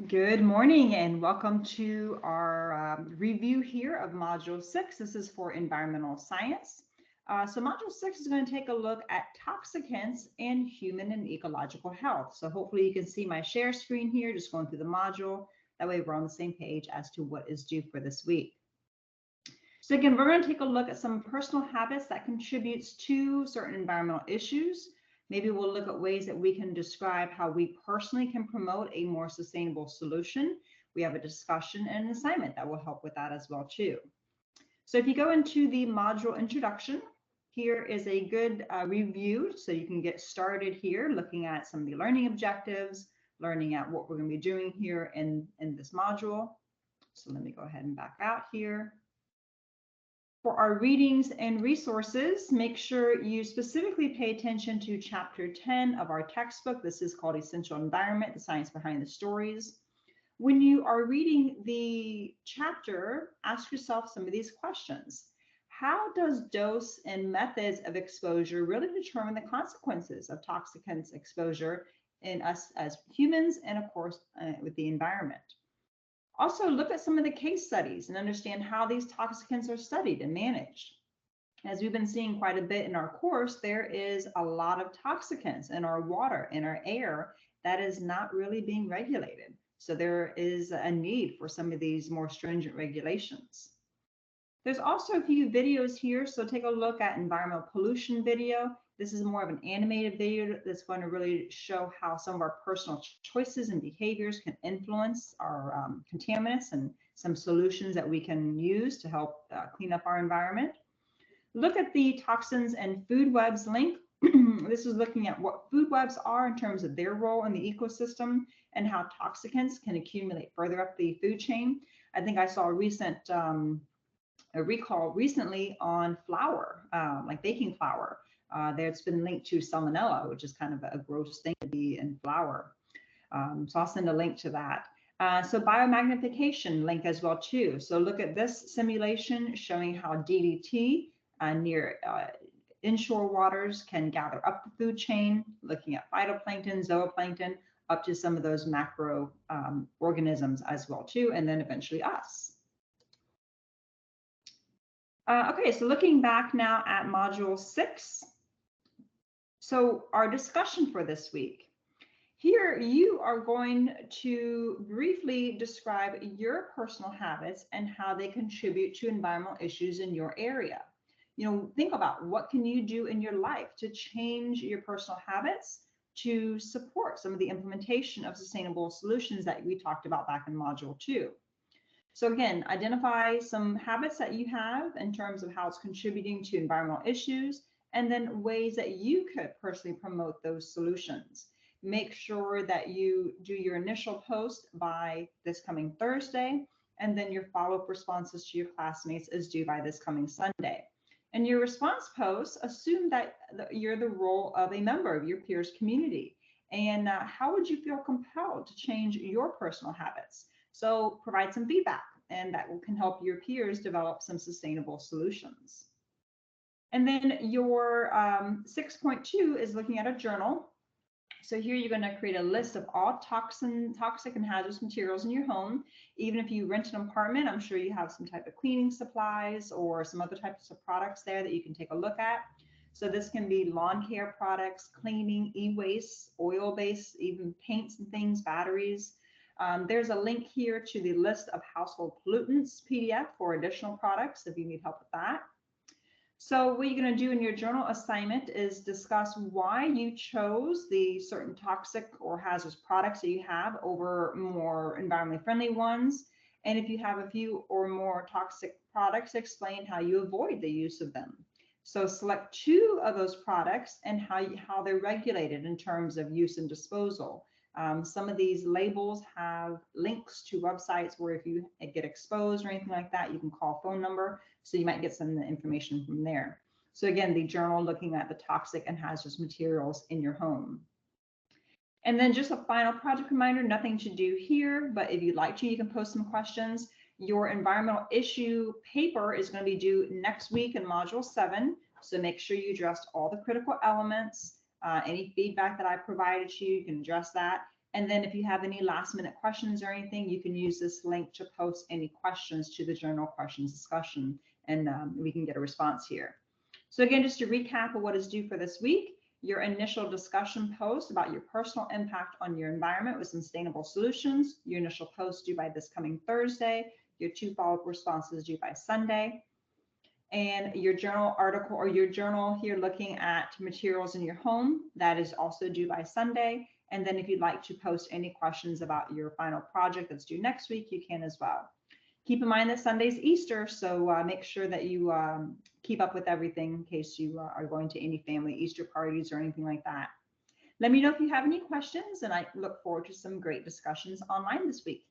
Good morning and welcome to our review here of Module 6. This is for Environmental Science. So Module 6 is going to take a look at toxicants and human and ecological health. So hopefully you can see my share screen here, just going through the module. That way we're on the same page as to what is due for this week. So again, we're going to take a look at some personal habits that contributes to certain environmental issues. Maybe we'll look at ways that we can describe how we personally can promote a more sustainable solution. We have a discussion and an assignment that will help with that as well too. So if you go into the module introduction, here is a good review so you can get started here looking at some of the learning objectives, learning at what we're going to be doing here in this module. So let me go ahead and back out here. For our readings and resources, make sure you specifically pay attention to Chapter 10 of our textbook. This is called Essential Environment, the Science Behind the Stories. When you are reading the chapter, ask yourself some of these questions. How does dose and methods of exposure really determine the consequences of toxicants exposure in us as humans and, of course, with the environment? Also, look at some of the case studies and understand how these toxicants are studied and managed. As we've been seeing quite a bit in our course, there is a lot of toxicants in our water, in our air, that is not really being regulated. So there is a need for some of these more stringent regulations. There's also a few videos here, so take a look at environmental pollution video. This is more of an animated video that's going to really show how some of our personal choices and behaviors can influence our contaminants and some solutions that we can use to help clean up our environment. Look at the toxins and food webs link. This is looking at what food webs are in terms of their role in the ecosystem and how toxicants can accumulate further up the food chain. I think I saw a recent a recall recently on flour, like baking flour. There's been linked to salmonella, which is kind of a gross thing to be in flour. So I'll send a link to that. So biomagnification link as well too. So look at this simulation showing how DDT near inshore waters can gather up the food chain, looking at phytoplankton, zooplankton, up to some of those macro organisms as well too, and then eventually us. Okay, so looking back now at Module 6. So our discussion for this week. Here you are going to briefly describe your personal habits and how they contribute to environmental issues in your area. You know, think about what can you do in your life to change your personal habits to support some of the implementation of sustainable solutions that we talked about back in Module 2. So again, identify some habits that you have in terms of how it's contributing to environmental issues, and then ways that you could personally promote those solutions. Make sure that you do your initial post by this coming Thursday, and then your follow-up responses to your classmates is due by this coming Sunday. And your response posts assume that you're the role of a member of your peers community. And how would you feel compelled to change your personal habits? So provide some feedback, and that can help your peers develop some sustainable solutions. And then your 6.2 is looking at a journal. So here you're going to create a list of all toxic and hazardous materials in your home. Even if you rent an apartment, I'm sure you have some type of cleaning supplies or some other types of products there that you can take a look at. So this can be lawn care products, cleaning, e-waste, oil-based, even paints and things, batteries. There's a link here to the list of household pollutants PDF for additional products if you need help with that. So what you're going to do in your journal assignment is discuss why you chose the certain toxic or hazardous products that you have over more environmentally friendly ones. And if you have a few or more toxic products, explain how you avoid the use of them. So select 2 of those products and how they're regulated in terms of use and disposal. Some of these labels have links to websites where if you get exposed or anything like that, you can call a phone number. So you might get some information from there. So again, the journal looking at the toxic and hazardous materials in your home. And then just a final project reminder, nothing to do here, but if you'd like to, you can post some questions. Your environmental issue paper is going to be due next week in Module 7. So make sure you address all the critical elements. Any feedback that I provided to you, you can address that. And then if you have any last minute questions or anything, you can use this link to post any questions to the general questions discussion, and we can get a response here. So again, just to recap of what is due for this week, your initial discussion post about your personal impact on your environment with sustainable solutions, your initial post due by this coming Thursday, your 2 follow-up responses due by Sunday, and your journal article or your journal here looking at materials in your home, that is also due by Sunday. And then if you'd like to post any questions about your final project that's due next week, you can as well. Keep in mind that Sunday's Easter, so make sure that you keep up with everything in case you are going to any family Easter parties or anything like that. Let me know if you have any questions, and I look forward to some great discussions online this week.